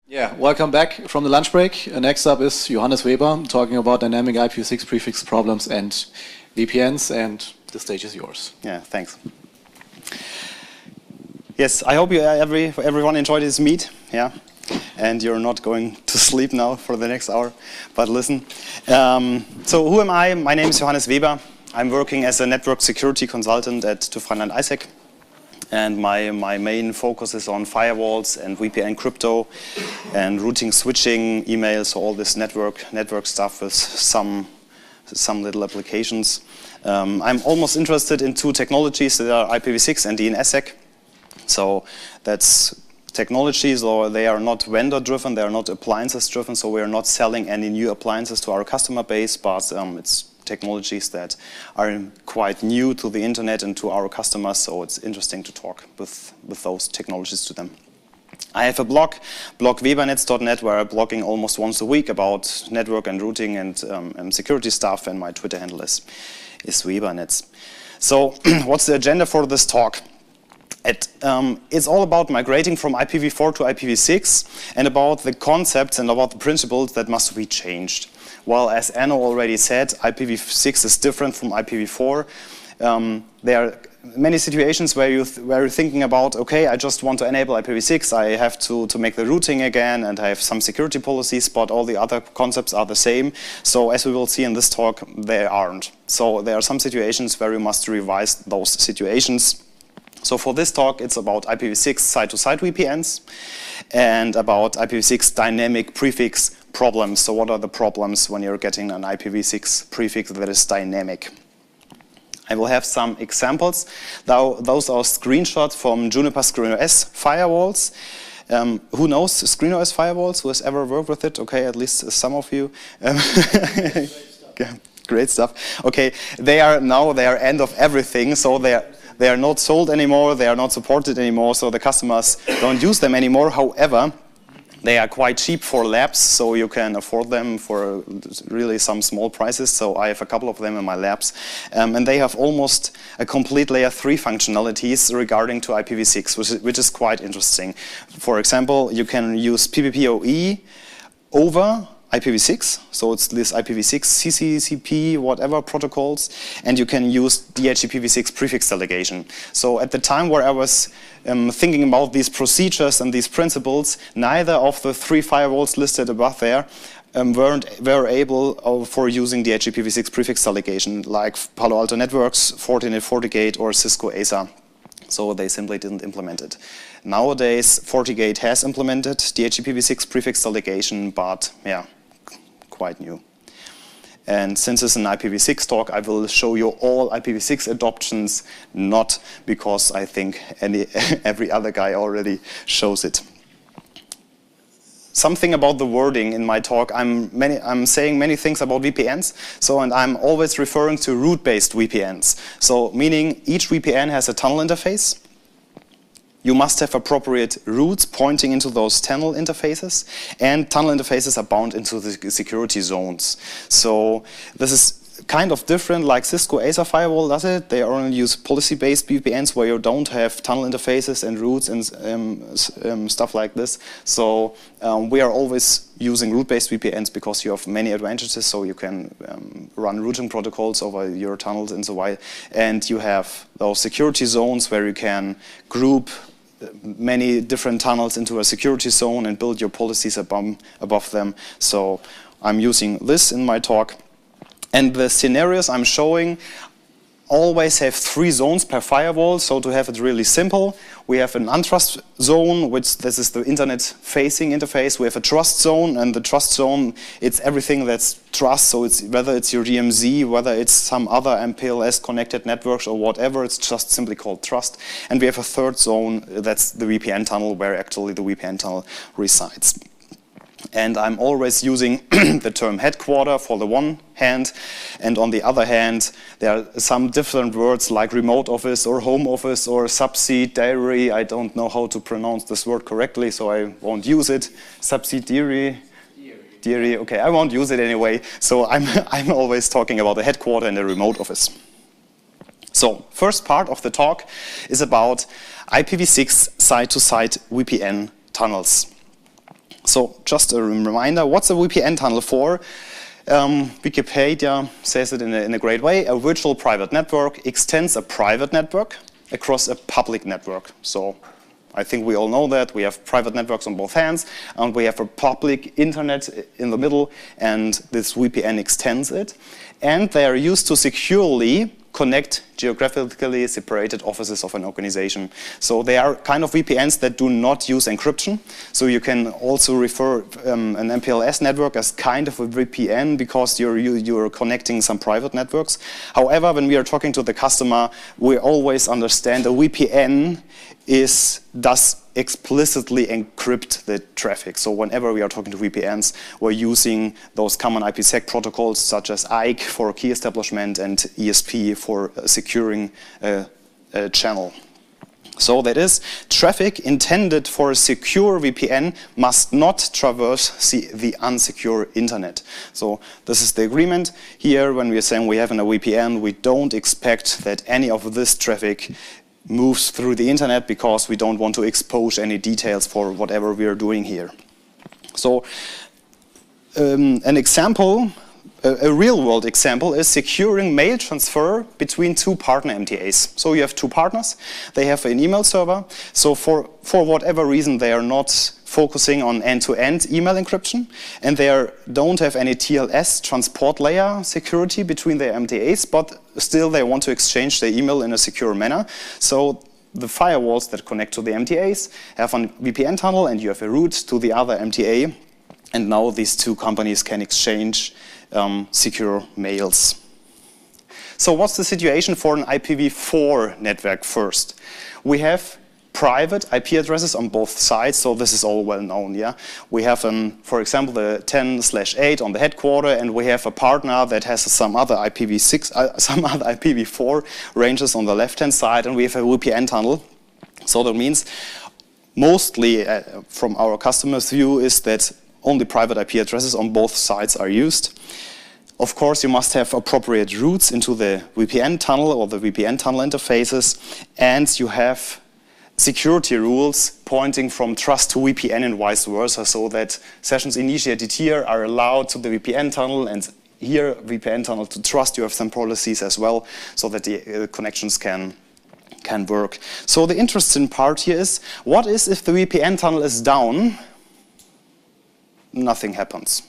Yeah, welcome back from the lunch break. Next up is Johannes Weber talking about dynamic IPv6 prefix problems and VPNs, and the stage is yours. Yeah, thanks. Yes, I hope everyone enjoyed this meet. Yeah, and you're not going to sleep now for the next hour. But listen, so who am I? My name is Johannes Weber. I'm working as a network security consultant at TÜV Rheinland-Isaac. And my main focus is on firewalls and VPN crypto and routing, switching, emails, so all this network stuff with some little applications. I'm almost interested in two technologies that are IPv6 and DNSSEC. So that's technologies, or they are not vendor-driven, they are not appliances-driven, so we are not selling any new appliances to our customer base, but it's technologies that are quite new to the internet and to our customers, so it's interesting to talk with those technologies to them. I have a blog webernets.net, where I'm blogging almost once a week about network and routing and security stuff, and my Twitter handle is Webernets. So what's the agenda for this talk? It's all about migrating from IPv4 to IPv6 and about the concepts and about the principles that must be changed. Well, as Anno already said, IPv6 is different from IPv4. There are many situations where you're thinking about, okay, I just want to enable IPv6, I have to make the routing again, and I have some security policies, but all the other concepts are the same. So as we will see in this talk, they aren't. So there are some situations where you must revise those situations. So for this talk, it's about IPv6 site-to-site VPNs and about IPv6 dynamic prefix problems. So what are the problems when you're getting an IPv6 prefix that is dynamic? I will have some examples. Now, those are screenshots from Juniper ScreenOS firewalls. Who knows ScreenOS firewalls? Who has ever worked with it? Okay, at least some of you. Great stuff. Okay, they are end of everything, so they are not sold anymore, they are not supported anymore, so the customers don't use them anymore. However, they are quite cheap for labs, so you can afford them for really some small prices. So I have a couple of them in my labs. And they have almost a complete layer 3 functionalities regarding to IPv6, which is quite interesting. For example, you can use PPPoE over IPv6, so it's this IPv6, CCCP, whatever protocols, and you can use DHCP prefix delegation. So at the time where I was thinking about these procedures and these principles, neither of the 3 firewalls listed above there were able for using DHCP prefix delegation, like Palo Alto Networks, Fortinet FortiGate, or Cisco ASA. So they simply didn't implement it. Nowadays, FortiGate has implemented DHCP prefix delegation, but yeah, quite new. And since it's an IPv6 talk, I will show you all IPv6 adoptions, not because I think every other guy already shows it. Something about the wording in my talk. I'm saying many things about VPNs, and I'm always referring to route-based VPNs. So meaning each VPN has a tunnel interface. You must have appropriate routes pointing into those tunnel interfaces, and tunnel interfaces are bound into the security zones. So this is kind of different, like Cisco ASA firewall does it. They only use policy-based VPNs where you don't have tunnel interfaces and routes and stuff like this. So we are always using route-based VPNs because you have many advantages. So you can run routing protocols over your tunnels and so on. And you have those security zones where you can group many different tunnels into a security zone and build your policies above them. So I'm using this in my talk. And the scenarios I'm showing always have 3 zones per firewall. So to have it really simple, we have an untrust zone, which this is the internet-facing interface. We have a trust zone, and the trust zone, it's everything that's trust. So it's whether it's your DMZ, whether it's some other MPLS connected networks or whatever, it's just simply called trust. And we have a third zone, that's the VPN tunnel, where actually the VPN tunnel resides. And I'm always using the term headquarter for the one hand, and on the other hand, there are some different words like remote office or home office or subsidiary. I don't know how to pronounce this word correctly, so I won't use it. Subsidiary. Okay, I won't use it anyway. So I'm always talking about the headquarter and the remote office. So first part of the talk is about IPv6 site-to-site VPN tunnels. So just a reminder, what's a VPN tunnel for? Wikipedia says it in a great way. A virtual private network extends a private network across a public network. So I think we all know that. We have private networks on both hands, and we have a public internet in the middle, and this VPN extends it. And they are used to securely connect geographically separated offices of an organization. So they are kind of VPNs that do not use encryption. So you can also refer an MPLS network as kind of a VPN because you're connecting some private networks. However, when we are talking to the customer, we always understand a VPN does explicitly encrypt the traffic. So whenever we are talking to VPNs, we're using those common IPsec protocols such as IKE for key establishment and ESP for securing a channel. So that is, traffic intended for a secure VPN must not traverse the unsecure internet. So this is the agreement. Here, when we are saying we have in a VPN, we don't expect that any of this traffic moves through the internet because we don't want to expose any details for whatever we are doing here. So an example, a real-world example, is securing mail transfer between two partner MTAs. So you have two partners, they have an email server, so for whatever reason they are not focusing on end-to-end email encryption, and they don't have any TLS transport layer security between their MTAs, but still they want to exchange their email in a secure manner. So the firewalls that connect to the MTAs have a VPN tunnel, and you have a route to the other MTA, and now these two companies can exchange secure mails. So what's the situation for an IPv4 network first? We have private IP addresses on both sides, so this is all well known. Yeah, we have, for example, the 10/8 on the headquarter, and we have a partner that has some other IPv4 ranges on the left-hand side, and we have a VPN tunnel. So that means mostly, from our customers' view, is that only private IP addresses on both sides are used. Of course, you must have appropriate routes into the VPN tunnel or the VPN tunnel interfaces, and you have security rules pointing from trust to VPN and vice versa, so that sessions initiated here are allowed to the VPN tunnel, and here VPN tunnel to trust. You have some policies as well, so that the connections can work. So the interesting part here is, what is if the VPN tunnel is down? Nothing happens,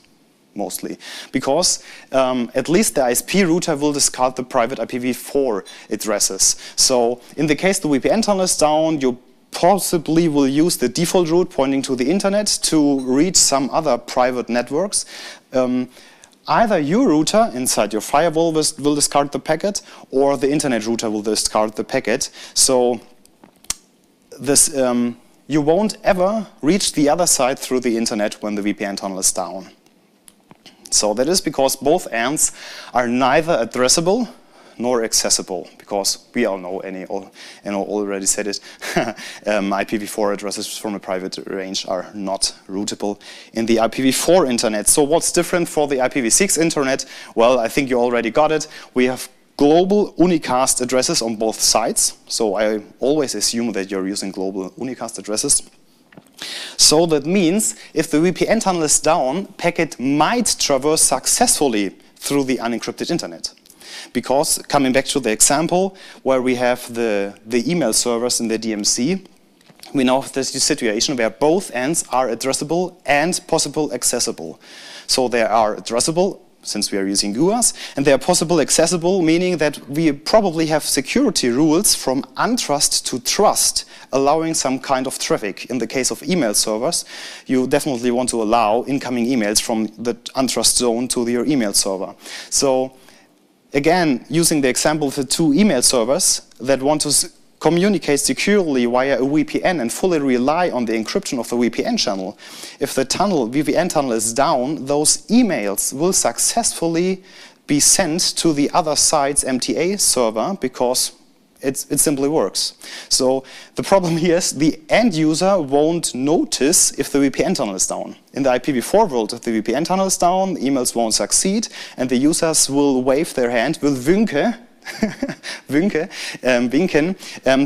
mostly, because at least the ISP router will discard the private IPv4 addresses. So in the case the VPN tunnel is down, you possibly will use the default route pointing to the internet to reach some other private networks. Either your router inside your firewall will discard the packet, or the internet router will discard the packet. So this you won't ever reach the other side through the internet when the VPN tunnel is down. So that is because both ends are neither addressable nor accessible, because we all know, and already said it, IPv4 addresses from a private range are not routable in the IPv4 internet. So what's different for the IPv6 internet? Well, I think you already got it. We have global unicast addresses on both sides. So I always assume that you're using global unicast addresses. So that means if the VPN tunnel is down, packet might traverse successfully through the unencrypted internet. Because, coming back to the example where we have the email servers in the DMZ, we now have this situation where both ends are addressable and possible accessible. So they are addressable, since we are using GUAs, and they are possible accessible, meaning that we probably have security rules from untrust to trust, allowing some kind of traffic. In the case of email servers, you definitely want to allow incoming emails from the untrust zone to your email server. So again, using the example of the two email servers that want to communicate securely via a VPN and fully rely on the encryption of the VPN channel. If the VPN tunnel is down, those emails will successfully be sent to the other side's MTA server because it simply works. So the problem here is the end user won't notice if the VPN tunnel is down. In the IPv4 world, if the VPN tunnel is down, the emails won't succeed, and the users will wave their hand, will winken,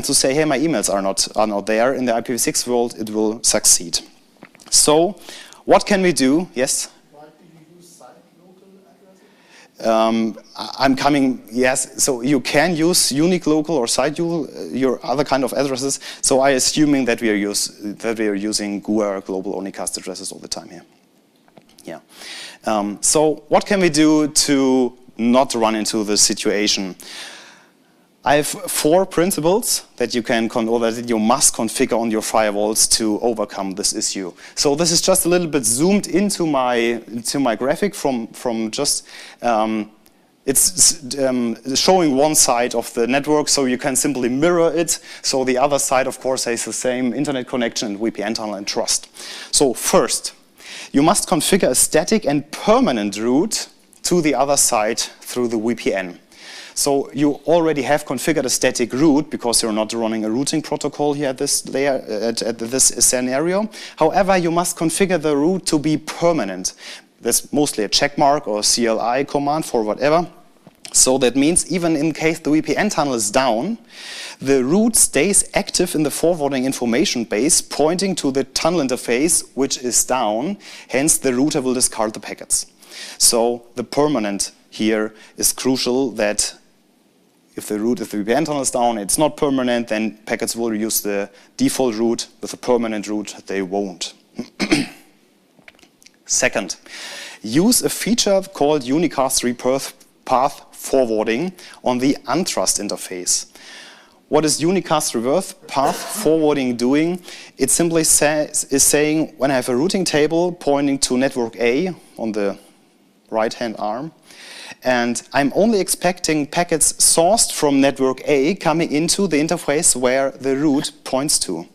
to say, hey, my emails are not there. In the IPv6 world, it will succeed. So what can we do? Yes? Why do you use site local addresses? Yes, so you can use unique local or site your other kind of addresses. So I assuming that we are using GUA global unicast addresses all the time here. Yeah. So what can we do to not run into this situation? I have 4 principles that you can or that you must configure on your firewalls to overcome this issue. So this is just a little bit zoomed into my graphic from just it's showing one side of the network, so you can simply mirror it. So the other side, of course, has the same internet connection and VPN tunnel and trust. So first, you must configure a static and permanent route to the other side through the VPN. So you already have configured a static route because you're not running a routing protocol here at this layer, at this scenario. However, you must configure the route to be permanent. That's mostly a checkmark or CLI command for whatever. So that means even in case the VPN tunnel is down, the route stays active in the forwarding information base pointing to the tunnel interface, which is down. Hence, the router will discard the packets. So the permanent here is crucial, that if the VPN tunnel is down, it's not permanent, then packets will use the default route. With a permanent route, they won't. Second, use a feature called Unicast Reverse Path forwarding on the untrust interface. What is Unicast Reverse Path forwarding doing? It simply is saying, when I have a routing table pointing to network A on the right-hand arm, and I'm only expecting packets sourced from network A coming into the interface where the route points to.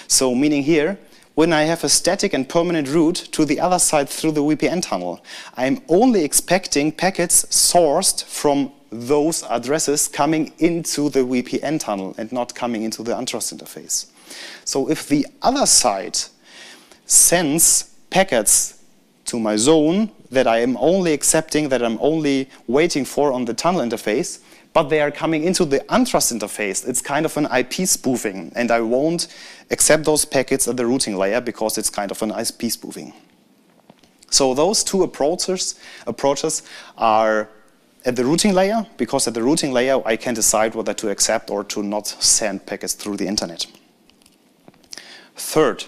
So meaning here, when I have a static and permanent route to the other side through the VPN tunnel, I'm only expecting packets sourced from those addresses coming into the VPN tunnel and not coming into the untrust interface. So if the other side sends packets to my zone that I am only accepting, that I'm only waiting for on the tunnel interface, but they are coming into the untrust interface, it's kind of an IP spoofing, and I won't accept those packets at the routing layer because it's kind of an IP spoofing. So those 2 approaches are at the routing layer, because at the routing layer I can decide whether to accept or to not send packets through the internet. Third,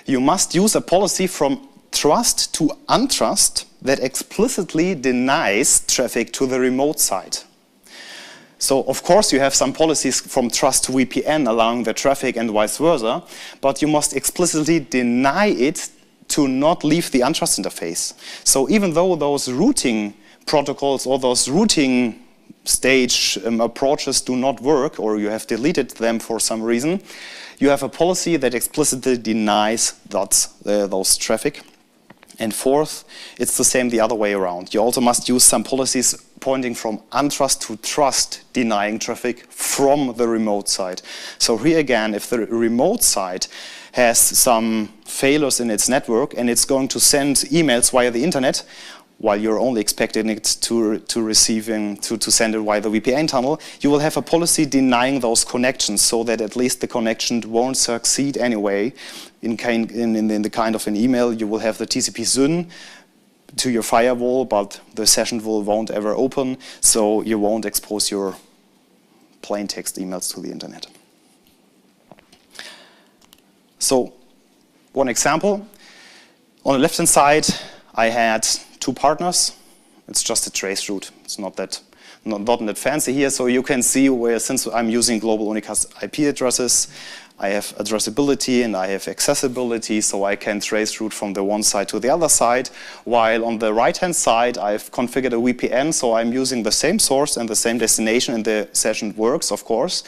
you must use a policy from trust to untrust that explicitly denies traffic to the remote side. So, of course, you have some policies from trust to VPN allowing the traffic and vice versa, but you must explicitly deny it to not leave the untrust interface. So even though those routing protocols or those routing stage approaches do not work, or you have deleted them for some reason, you have a policy that explicitly denies those traffic. And fourth, it's the same the other way around. You also must use some policies pointing from untrust to trust, denying traffic from the remote side. So here again, if the remote side has some failures in its network and it's going to send emails via the internet, while you're only expecting it to send it via the VPN tunnel, you will have a policy denying those connections so that at least the connection won't succeed anyway. In the kind of an email, you will have the TCP SYN to your firewall, but the session won't ever open, so you won't expose your plain text emails to the internet. So, one example. On the left-hand side, I had 2 partners. It's just a trace route. It's not that fancy here. So you can see where, since I'm using global unicast IP addresses, I have addressability and I have accessibility, so I can trace route from the one side to the other side. While on the right-hand side, I've configured a VPN, so I'm using the same source and the same destination, and the session works, of course,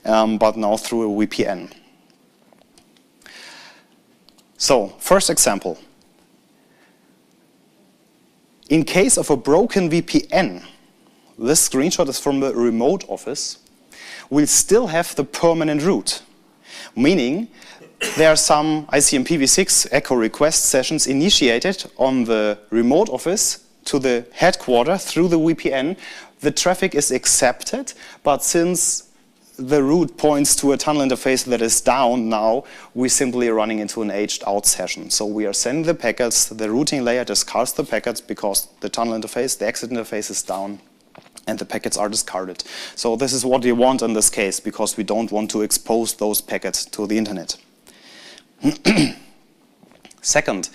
but now through a VPN. So, first example. In case of a broken VPN, this screenshot is from the remote office, we'll still have the permanent route. Meaning, there are some IPv6 echo request sessions initiated on the remote office to the headquarter through the VPN. The traffic is accepted, but since the route points to a tunnel interface that is down now, we're simply running into an aged out session. So we are sending the packets, the routing layer discards the packets because the tunnel interface, the exit interface is down, and the packets are discarded. So this is what we want in this case, because we don't want to expose those packets to the internet. Second,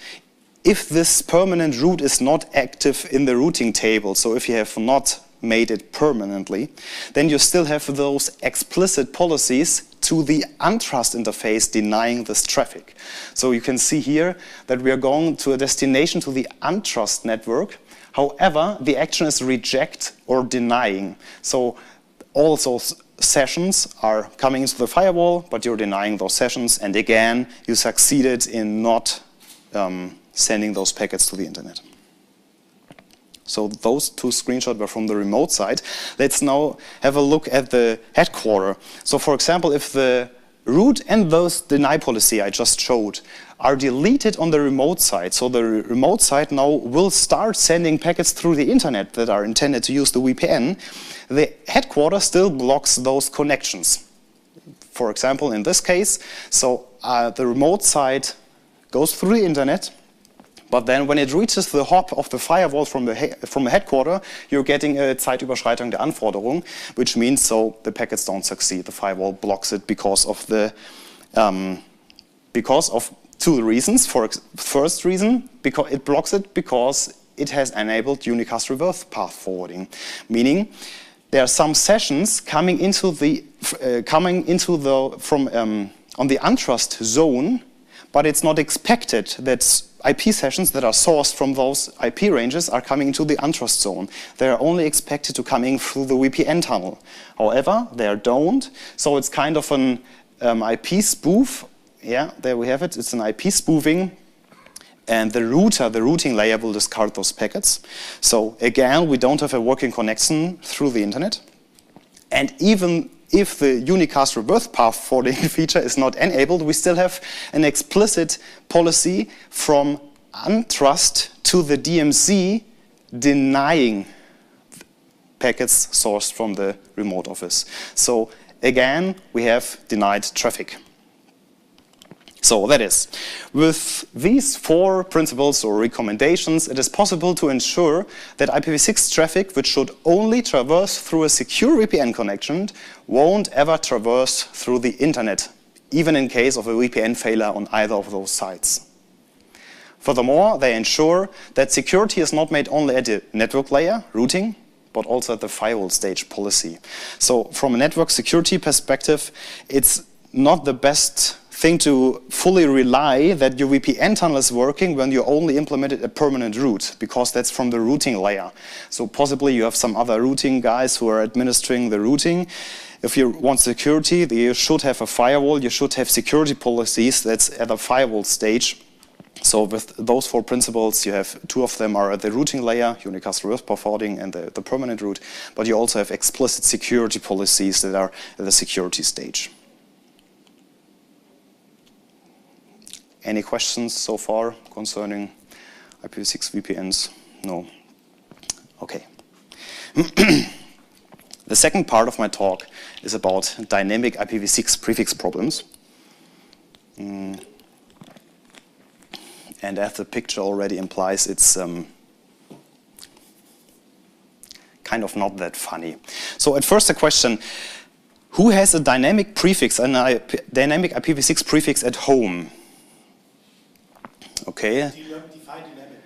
if this permanent route is not active in the routing table, so if you have not made it permanently, then you still have those explicit policies to the untrust interface denying this traffic. So you can see here that we are going to a destination to the untrust network. However, the action is reject or denying. So all those sessions are coming into the firewall, but you're denying those sessions. And again, you succeeded in not sending those packets to the internet. So those two screenshots were from the remote side. Let's now have a look at the headquarter. So for example, if the root and those deny policy I just showed are deleted on the remote side, so the remote side now will start sending packets through the internet that are intended to use the VPN, the headquarter still blocks those connections. For example, in this case, so the remote side goes through the internet, but then when it reaches the hop of the firewall from the headquarter, you're getting a Zeitüberschreitung der Anforderung, which means so the packets don't succeed. The firewall blocks it because of two reasons. First reason, because it blocks it because it has enabled Unicast Reverse Path forwarding, meaning there are some sessions coming into the on the untrust zone, but it's not expected that IP sessions that are sourced from those IP ranges are coming into the untrust zone. They are only expected to come in through the VPN tunnel. However, they don't, so it's kind of an IP spoof. Yeah, there we have it. It's an IP spoofing, and the router, the routing layer, will discard those packets. So again, we don't have a working connection through the internet, and even if the Unicast Reverse Path forwarding feature is not enabled, we still have an explicit policy from untrust to the DMZ denying packets sourced from the remote office. So again, we have denied traffic. So that is, with these 4 principles or recommendations, it is possible to ensure that IPv6 traffic, which should only traverse through a secure VPN connection, won't ever traverse through the internet, even in case of a VPN failure on either of those sites. Furthermore, they ensure that security is not made only at the network layer, routing, but also at the firewall stage policy. So from a network security perspective, it's not the best thing to fully rely that your VPN tunnel is working when you only implemented a permanent route, because that's from the routing layer. So possibly you have some other routing guys who are administering the routing. If you want security, you should have a firewall, you should have security policies that's at the firewall stage. So with those 4 principles, you have 2 of them are at the routing layer, Unicast Reverse Path forwarding, and the permanent route, but you also have explicit security policies that are at the security stage. Any questions so far concerning IPv6 VPNs? No. Okay. The second part of my talk is about dynamic IPv6 prefix problems. And as the picture already implies, it's kind of not that funny. So at first the question, who has a dynamic prefix, dynamic IPv6 prefix at home? Okay. Define dynamic.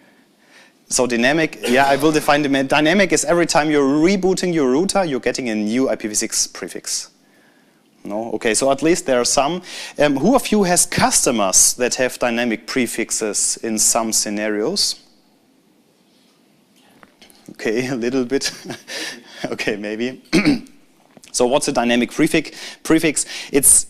So dynamic, yeah, I will define dynamic. Dynamic is every time you're rebooting your router, you're getting a new IPv6 prefix. No? Okay, so at least there are some. Who of you has customers that have dynamic prefixes in some scenarios? Okay, a little bit. Okay, maybe. So what's a dynamic prefix? It's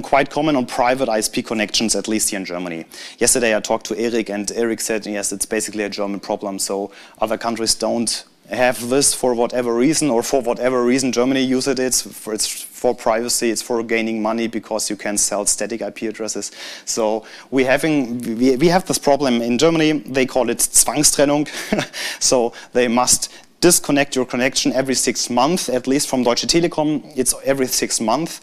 quite common on private ISP connections, at least here in Germany. Yesterday I talked to Eric, and Eric said, yes, it's basically a German problem, so other countries don't have this for whatever reason, or for whatever reason Germany uses it. It's for privacy, it's for gaining money because you can sell static IP addresses. So we have this problem in Germany. They call it Zwangstrennung. So they must disconnect your connection every 6 months, at least from Deutsche Telekom, it's every 6 months.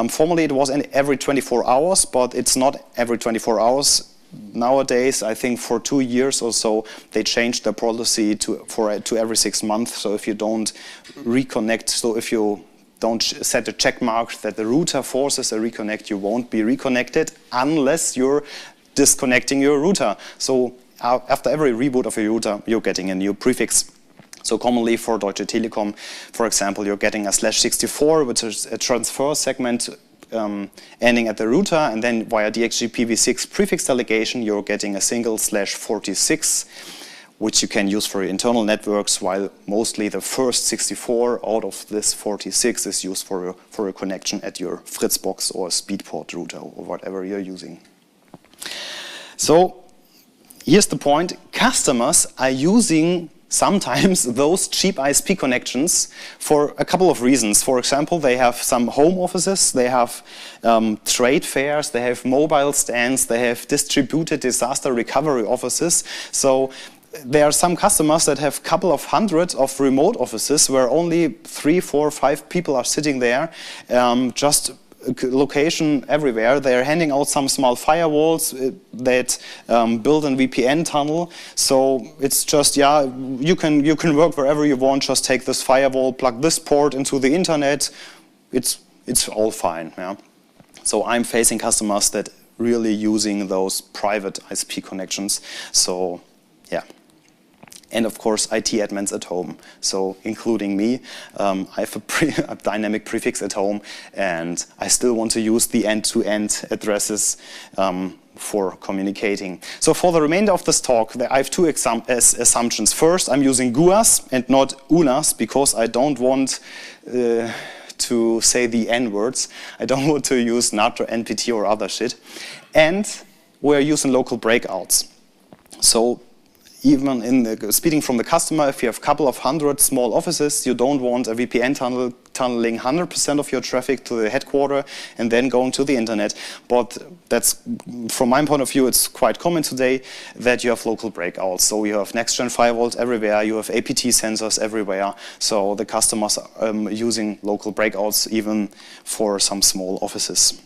Formerly it was every 24 hours, but it's not every 24 hours. Nowadays, I think for 2 years or so, they changed the policy to every 6 months. So if you don't reconnect, so if you don't set a check mark that the router forces a reconnect, you won't be reconnected unless you're disconnecting your router. So after every reboot of your router, you're getting a new prefix. So commonly for Deutsche Telekom, for example, you're getting a /64, which is a transfer segment ending at the router, and then via DHCP prefix delegation, you're getting a single /46, which you can use for your internal networks, while mostly the first 64 out of this 46 is used for a connection at your Fritzbox or Speedport router or whatever you're using. So here's the point. Customers are using sometimes those cheap ISP connections for a couple of reasons. For example, they have some home offices, they have trade fairs, they have mobile stands, they have distributed disaster recovery offices. So there are some customers that have a couple of hundreds of remote offices where only 3, 4, 5 people are sitting there, just location everywhere. They're handing out some small firewalls that build a VPN tunnel. So it's just, yeah, you can work wherever you want. Just take this firewall, plug this port into the internet. It's all fine. Yeah. So I'm facing customers that really using those private ISP connections. So yeah. And of course, IT admins at home, so including me. I have a dynamic prefix at home, and I still want to use the end-to-end addresses for communicating. So for the remainder of this talk, I have 2 assumptions. First, I'm using GUAs and not UNAs, because I don't want to say the N-words. I don't want to use NAT or NPT or other shit. And we're using local breakouts. So even in the speaking from the customer, if you have a couple of hundred small offices, you don't want a VPN tunnel tunneling 100% of your traffic to the headquarter and then going to the internet. But that's, from my point of view, it's quite common today that you have local breakouts. So you have next-gen firewalls everywhere, you have APT sensors everywhere. So the customers are using local breakouts even for some small offices.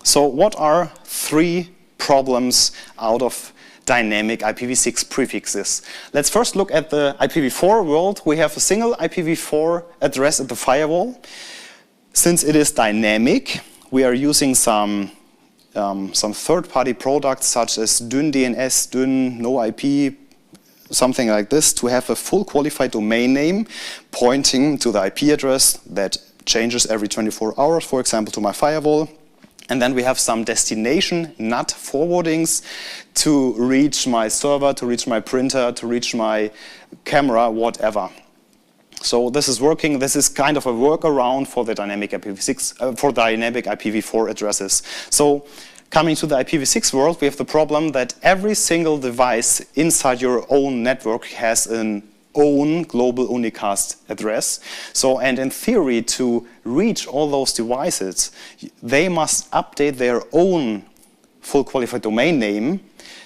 So what are 3 problems out of dynamic IPv6 prefixes? Let's first look at the IPv4 world. We have a single IPv4 address at the firewall. Since it is dynamic, we are using some third-party products such as DYN DNS, DYN, NoIP, something like this, to have a full qualified domain name pointing to the IP address that changes every 24 hours, for example, to my firewall. And then we have some destination NAT forwardings to reach my server, to reach my printer, to reach my camera, whatever. So this is working. This is kind of a workaround for the dynamic IPv6, for dynamic IPv4 addresses. So coming to the IPv6 world, we have the problem that every single device inside your own network has an own global unicast address. So, and in theory, to reach all those devices, they must update their own full qualified domain name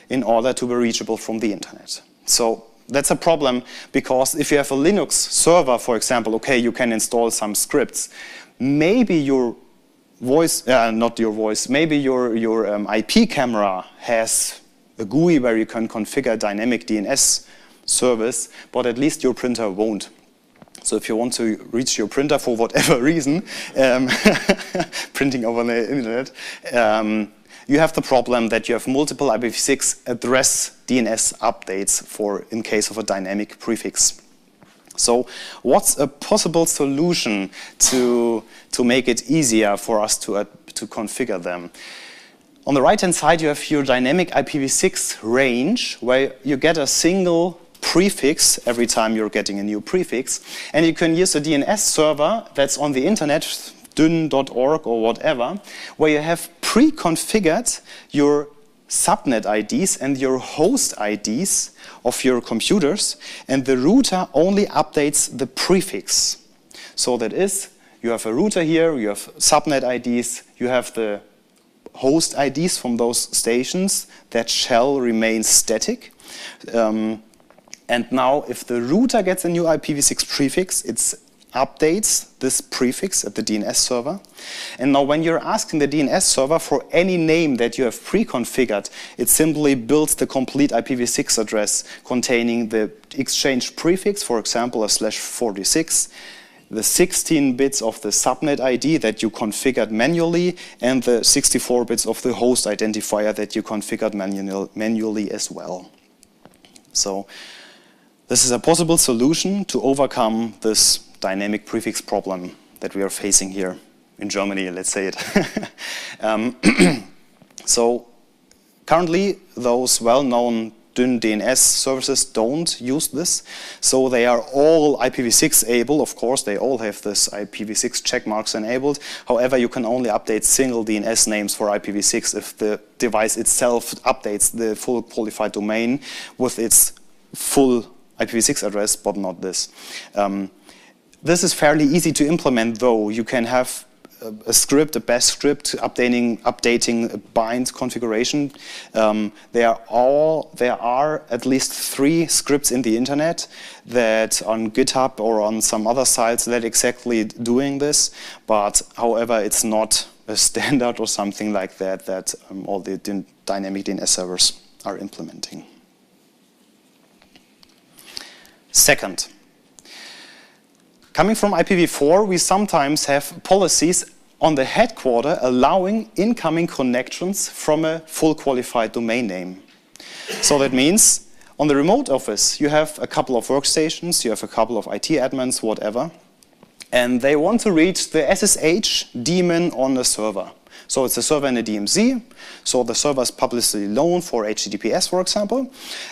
in order to be reachable from the internet. So that's a problem, because if you have a Linux server, for example, okay, you can install some scripts. Maybe your voice, not your voice, maybe your IP camera has a GUI where you can configure dynamic DNS service, but at least your printer won't. So if you want to reach your printer for whatever reason, printing over the internet, you have the problem that you have multiple IPv6 address DNS updates for in case of a dynamic prefix. So what's a possible solution to make it easier for us to configure them? On the right-hand side, you have your dynamic IPv6 range, where you get a single prefix every time you're getting a new prefix, and you can use a DNS server that's on the internet, dyn.org or whatever, where you have pre-configured your subnet IDs and your host IDs of your computers, and the router only updates the prefix. So that is, you have a router here, you have subnet IDs, you have the host IDs from those stations that shall remain static. And now if the router gets a new IPv6 prefix, it updates this prefix at the DNS server. And now when you're asking the DNS server for any name that you have pre-configured, it simply builds the complete IPv6 address containing the exchange prefix, for example, a /46, the 16 bits of the subnet ID that you configured manually, and the 64 bits of the host identifier that you configured manually as well. So this is a possible solution to overcome this dynamic prefix problem that we are facing here in Germany, let's say it. So currently, those well-known DNS services don't use this. So they are all IPv6 able. Of course, they all have this IPv6 check marks enabled. However, you can only update single DNS names for IPv6 if the device itself updates the full qualified domain with its full IPv6 address, but not this. This is fairly easy to implement, though. You can have a script, a bash script, updating a bind configuration. There are at least 3 scripts in the internet that on GitHub or on some other sites that exactly doing this. But however, it's not a standard or something like that that all the dynamic DNS servers are implementing. Second, coming from IPv4, we sometimes have policies on the headquarter allowing incoming connections from a full qualified domain name. So that means on the remote office, you have a couple of workstations, you have a couple of IT admins, whatever, and they want to reach the SSH daemon on the server. So it's a server in a DMZ, so the server is publicly known for HTTPS, for example,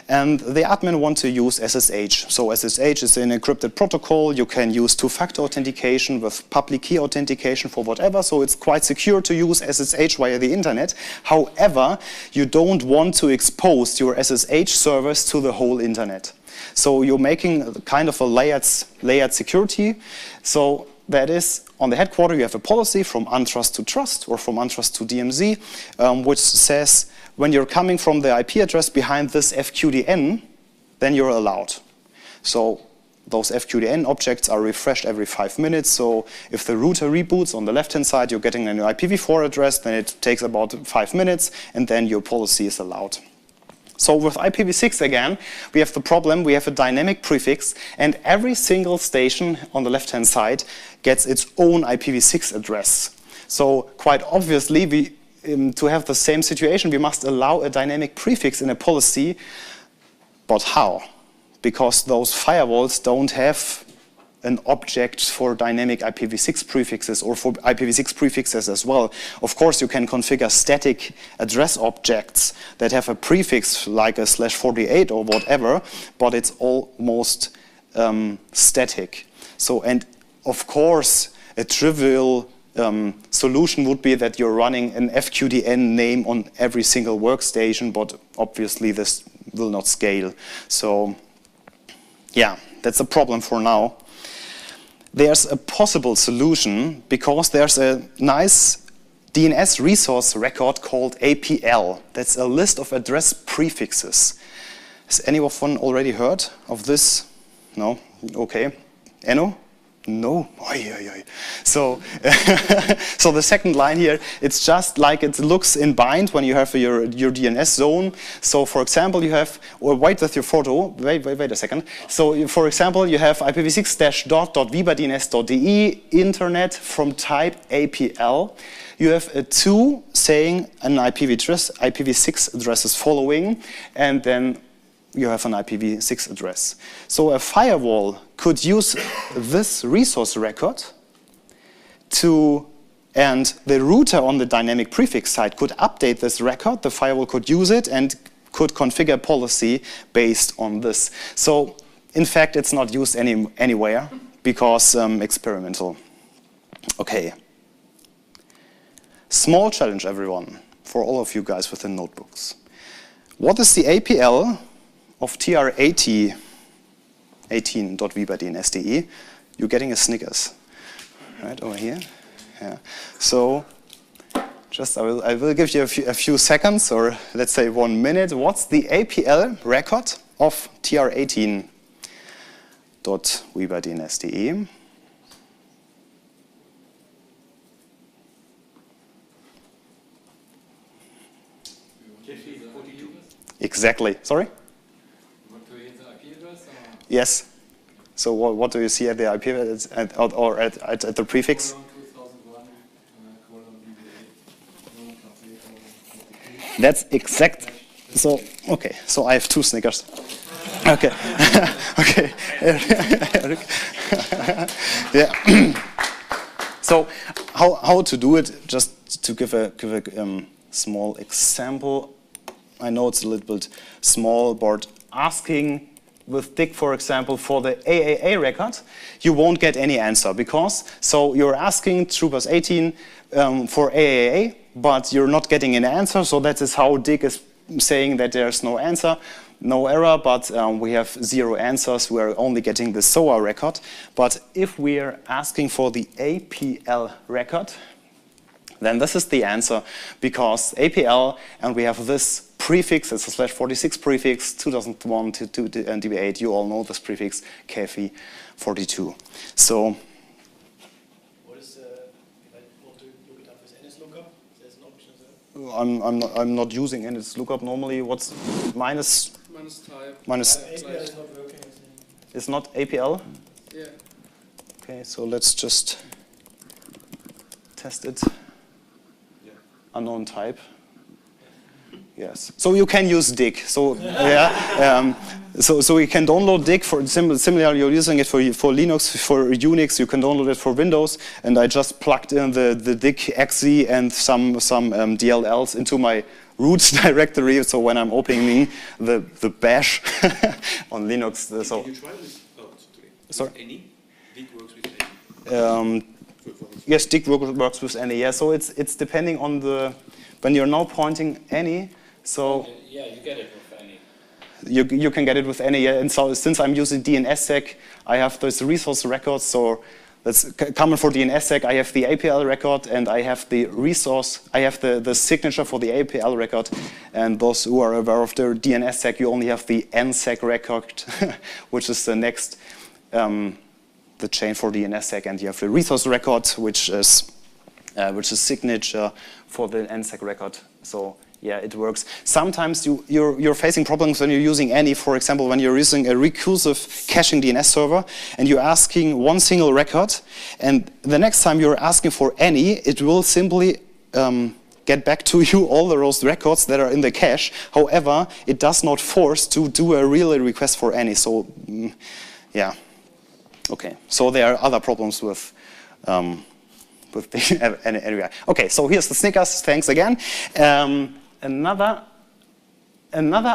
and the admin want to use SSH. So SSH is an encrypted protocol. You can use two-factor authentication with public key authentication for whatever, so it's quite secure to use SSH via the internet. However, you don't want to expose your SSH servers to the whole internet. So you're making kind of a layered security. So that is, on the headquarter, you have a policy from untrust to trust or from untrust to DMZ, which says when you're coming from the IP address behind this FQDN, then you're allowed. So those FQDN objects are refreshed every 5 minutes. So if the router reboots on the left-hand side, you're getting a new IPv4 address, then it takes about 5 minutes, and then your policy is allowed. So with IPv6 again, we have the problem, we have a dynamic prefix, and every single station on the left-hand side gets its own IPv6 address. So quite obviously, to have the same situation, we must allow a dynamic prefix in a policy. But how? Because those firewalls don't have an object for dynamic IPv6 prefixes or for IPv6 prefixes as well. Of course, you can configure static address objects that have a prefix like a /48 or whatever, but it's almost static. So, and of course, a trivial solution would be that you're running an FQDN name on every single workstation, but obviously this will not scale. So, yeah, that's a problem for now. There's a possible solution because there's a nice DNS resource record called APL. That's a list of address prefixes. Has anyone already heard of this? No? Okay. Enno? No? Oy, oy, oy. So, so the second line here, it's just like it looks in bind when you have your DNS zone. So for example, you have, or wait with your photo, wait a second. So for example, you have IPv6-dot.viberdns.de internet from type APL. You have a 2 saying an IPv6 address is following, and then you have an IPv6 address. So a firewall could use this resource record and the router on the dynamic prefix side could update this record, the firewall could use it and could configure policy based on this. So in fact, it's not used anywhere because experimental. Okay. Small challenge, everyone, for all of you guys with the notebooks. What is the APL of TR18.viberdns.de? You're getting a Snickers, right over here. Yeah. So, just I will give you a few seconds, or let's say 1 minute. What's the APL record of TR18.weberdns.de. Exactly. Sorry? Want to hit the IP address? Yes. So what do you see at the IP address or at the prefix? 2001, That's exact. So okay. So I have 2 Snickers. Okay. Okay. Yeah. So how to do it? Just to give a small example. I know it's a little bit small, but asking with DIC, for example, for the AAA record, you won't get any answer because, so you're asking through bus 18 for AAA, but you're not getting an answer, so that is how DIC is saying that there's no answer, no error, but we have 0 answers, we're only getting the SOA record. But if we're asking for the APL record, then this is the answer, because APL, and we have this prefix, it's a /46 prefix, 2001 to DB8, you all know this prefix, KFE 42. So, What is if I want to look it up with NS lookup? There's an option there. I'm not using NS lookup normally. What's minus? Minus type. Minus. APL is not working. It's not APL? Yeah. Okay, so let's just test it. Unknown type. Yes. So you can use DIC. So yeah. So you can download DIC for similarly. You're using it for Linux, for Unix. You can download it for Windows. And I just plugged in the DIC exe and some DLLs into my root directory. So when I'm opening the bash on Linux, so. Can you try this? Oh, sorry. Any? DIC works with any. Yes, DIC works with any. Yeah, so it's depending on the when you're now pointing any. So Yeah, you get it with any. you can get it with any. Yeah, and so since I'm using DNSSEC, I have those resource records. So that's common for DNSSEC. I have the APL record and I have the resource. I have the signature for the APL record. And those who are aware of the DNSSEC, you only have the NSEC record, which is the next. The chain for DNSSEC, and you have the resource record, which is signature for the NSEC record. So yeah, it works. Sometimes you're facing problems when you're using any. For example, when you're using a recursive caching DNS server, and you're asking one single record, and the next time you're asking for any, it will simply get back to you all those records that are in the cache. However, it does not force to do a real request for any. So yeah. Okay, so there are other problems with anyway. Okay, so here's the Snickers. Thanks again. Another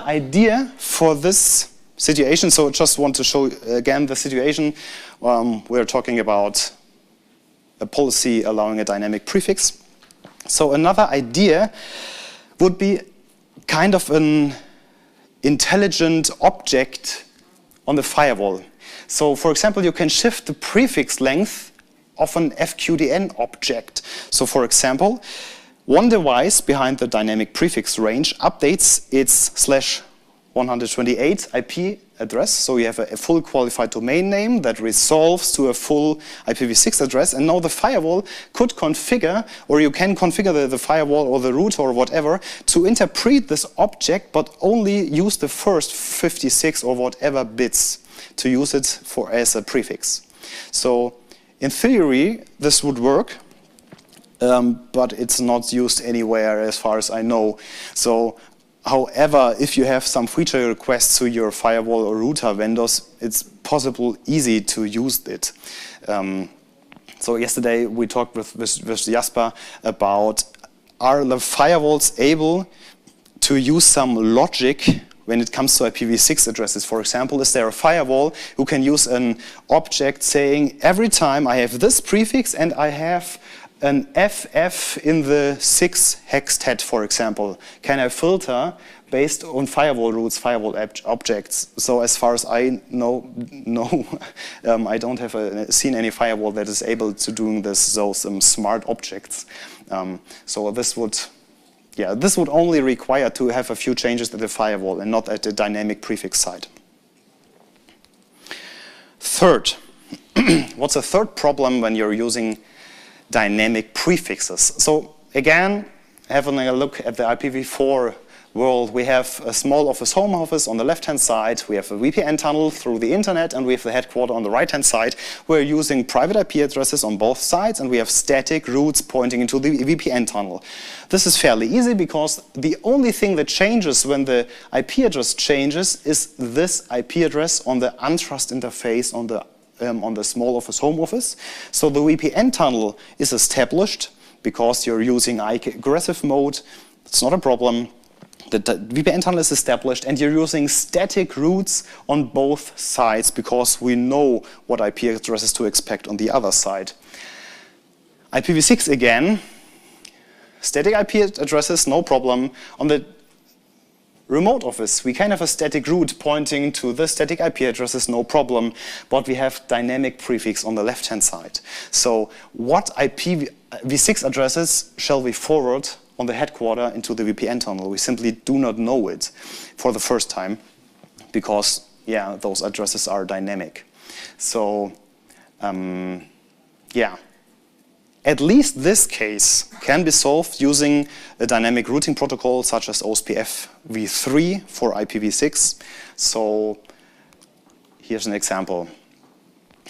idea for this situation. So I just want to show again the situation. We're talking about a policy allowing a dynamic prefix. So another idea would be kind of an intelligent object on the firewall. So, for example, you can shift the prefix length of an FQDN object. So, for example, one device behind the dynamic prefix range updates its /128 IP address. So you have a full qualified domain name that resolves to a full IPv6 address. And now the firewall could configure, or you can configure the firewall or the router or whatever to interpret this object, but only use the first 56 or whatever bits to use it as a prefix. So in theory, this would work, but it's not used anywhere as far as I know. So, however, if you have some feature requests to your firewall or router vendors, it's possible easy to use it. So yesterday we talked with Jasper about, are the firewalls able to use some logic when it comes to IPv6 addresses? For example, is there a firewall who can use an object saying, every time I have this prefix and I have an FF in the 6 hextet, for example, can I filter based on firewall rules, firewall objects? So as far as I know, no, I don't have seen any firewall that is able to do those smart objects. So this would only require to have a few changes at the firewall and not at the dynamic prefix side. Third, what's a third problem when you're using dynamic prefixes? So again, having a look at the IPv4 world, we have a small office, home office on the left-hand side, we have a VPN tunnel through the internet, and we have the headquarter on the right-hand side. We're using private IP addresses on both sides, and we have static routes pointing into the VPN tunnel. This is fairly easy because the only thing that changes when the IP address changes is this IP address on the untrust interface on the small office, home office. So the VPN tunnel is established because you're using aggressive mode. It's not a problem. The VPN tunnel is established, and you're using static routes on both sides because we know what IP addresses to expect on the other side. IPv6 again, static IP addresses, no problem. On the remote office, we can have a static route pointing to the static IP addresses, no problem, but we have dynamic prefix on the left-hand side. So what IPv6 addresses shall we forward on the headquarter into the VPN tunnel? We simply do not know it for the first time because, yeah, those addresses are dynamic. So, yeah. At least this case can be solved using a dynamic routing protocol such as OSPF v3 for IPv6. So here's an example.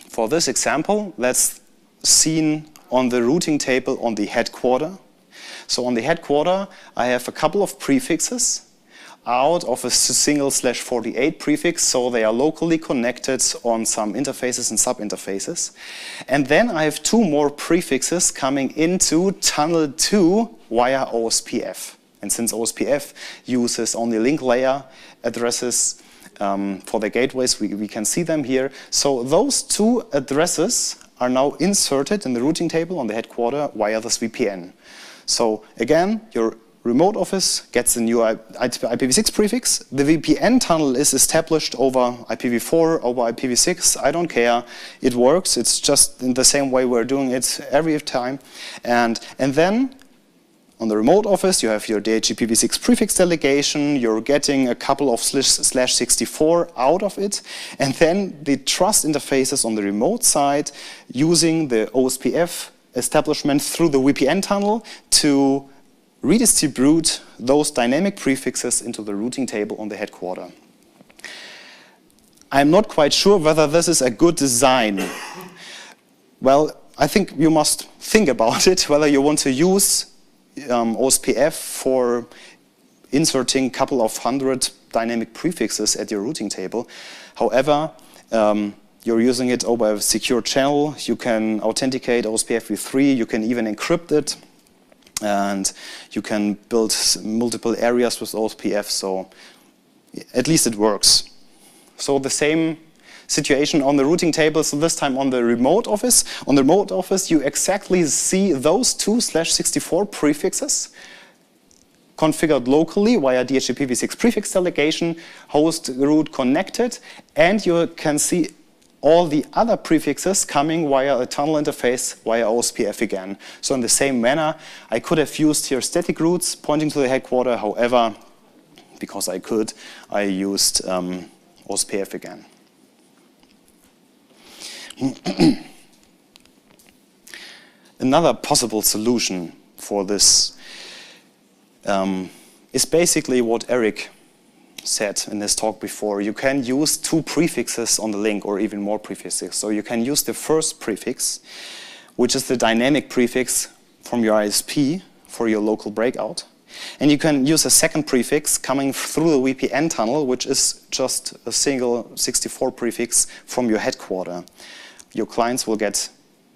For this example, that's seen on the routing table on the headquarter. So on the headquarter, I have a couple of prefixes out of a single /48 prefix, so they are locally connected on some interfaces and sub-interfaces. And then I have two more prefixes coming into tunnel 2 via OSPF. And since OSPF uses only link layer addresses for the gateways, we can see them here. So those two addresses are now inserted in the routing table on the headquarter via this VPN. So again, your remote office gets a new IPv6 prefix. The VPN tunnel is established over IPv4, over IPv6. I don't care. It works. It's just in the same way we're doing it every time. And then on the remote office, you have your DHCP prefix delegation. You're getting a couple of /64 out of it. And then the trust interfaces on the remote side using the OSPF establishment through the VPN tunnel to redistribute those dynamic prefixes into the routing table on the headquarter. I'm not quite sure whether this is a good design. Well, I think you must think about it, whether you want to use OSPF for inserting a couple of hundred dynamic prefixes at your routing table. However, you're using it over a secure channel. You can authenticate OSPF v3. You can even encrypt it. And you can build multiple areas with OSPF, so at least it works. So the same situation on the routing table, so this time on the remote office. On the remote office, you exactly see those two /64 prefixes configured locally via DHCP prefix delegation, host route connected, and you can see all the other prefixes coming via a tunnel interface via OSPF again. So in the same manner, I could have used here static routes pointing to the headquarter. However, because I could, I used OSPF again. Another possible solution for this is basically what Eric said in his talk before. You can use two prefixes on the link, or even more prefixes. So you can use the first prefix, which is the dynamic prefix from your ISP for your local breakout. And you can use a second prefix coming through the VPN tunnel, which is just a single 64 prefix from your headquarter. Your clients will get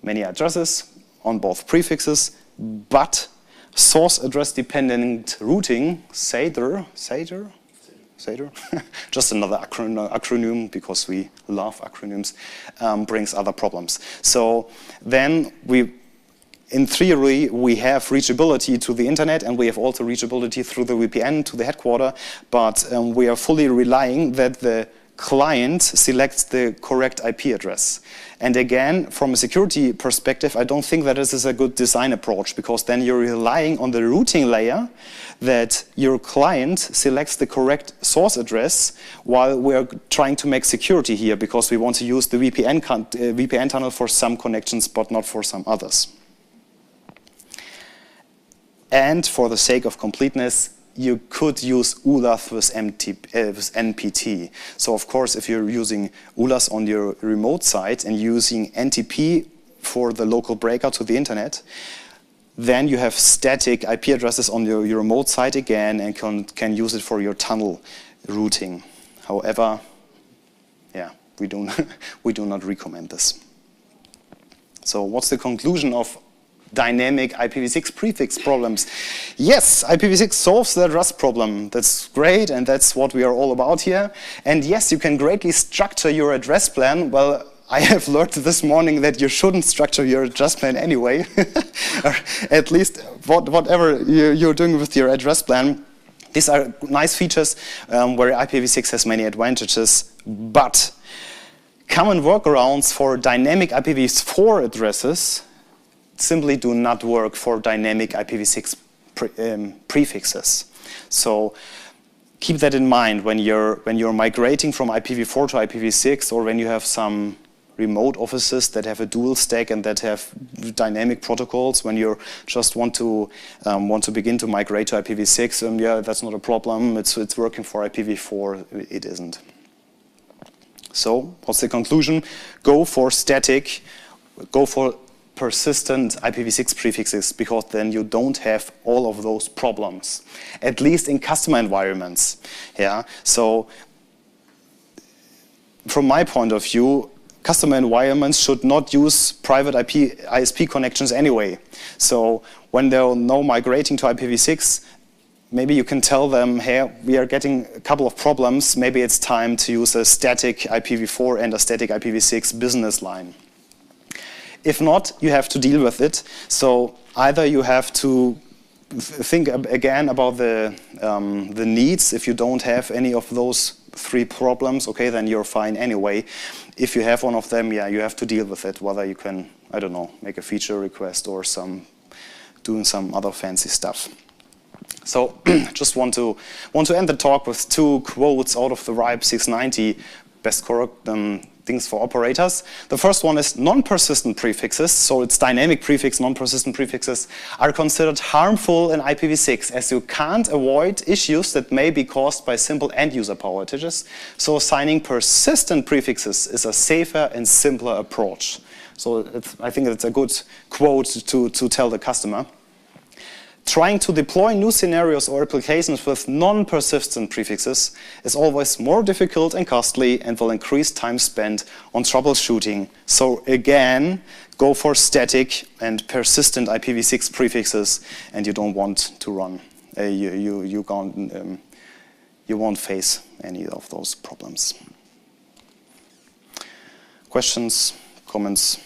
many addresses on both prefixes, but source address dependent routing, SADR, just another acronym because we love acronyms, brings other problems. So then in theory, we have reachability to the internet, and we have also reachability through the VPN to the headquarter, but we are fully relying that the client selects the correct IP address. And again, from a security perspective, I don't think that this is a good design approach, because then you're relying on the routing layer that your client selects the correct source address, while we're trying to make security here, because we want to use the VPN tunnel for some connections, but not for some others. And for the sake of completeness, you could use ULAS with NPT. So of course, if you're using ULAS on your remote site and using NTP for the local breakout to the internet, then you have static IP addresses on your remote site again and can use it for your tunnel routing. However, yeah, we do not recommend this. So what's the conclusion of dynamic IPv6 prefix problems? Yes, IPv6 solves the address problem. That's great, and that's what we are all about here. And yes, you can greatly structure your address plan. Well, I have learned this morning that you shouldn't structure your address plan anyway. Or at least whatever you're doing with your address plan. These are nice features where IPv6 has many advantages, but common workarounds for dynamic IPv4 addresses simply do not work for dynamic IPv6 prefixes. So keep that in mind when you're migrating from IPv4 to IPv6, or when you have some remote offices that have a dual stack and that have dynamic protocols. When you just want to begin to migrate to IPv6, yeah, that's not a problem. It's working for IPv4. It isn't. So what's the conclusion? Go for static. Go for persistent IPv6 prefixes, because then you don't have all of those problems, at least in customer environments. Yeah. So from my point of view, customer environments should not use private ISP connections anyway. So when they're now migrating to IPv6, maybe you can tell them, hey, we are getting a couple of problems. Maybe it's time to use a static IPv4 and a static IPv6 business line. If not, you have to deal with it. So either you have to think again about the needs. If you don't have any of those three problems, okay, then you're fine anyway. If you have one of them, yeah, you have to deal with it. Whether you can, I don't know, make a feature request or doing some other fancy stuff. So just want to end the talk with two quotes out of the RIPE 690 best things for operators. The first one is non-persistent prefixes, so it's dynamic prefix, non-persistent prefixes, are considered harmful in IPv6 as you can't avoid issues that may be caused by simple end-user power outages. So assigning persistent prefixes is a safer and simpler approach. So I think it's a good quote to tell the customer. Trying to deploy new scenarios or applications with non-persistent prefixes is always more difficult and costly and will increase time spent on troubleshooting. So again, go for static and persistent IPv6 prefixes, and you don't want to run. You won't face any of those problems. Questions, comments?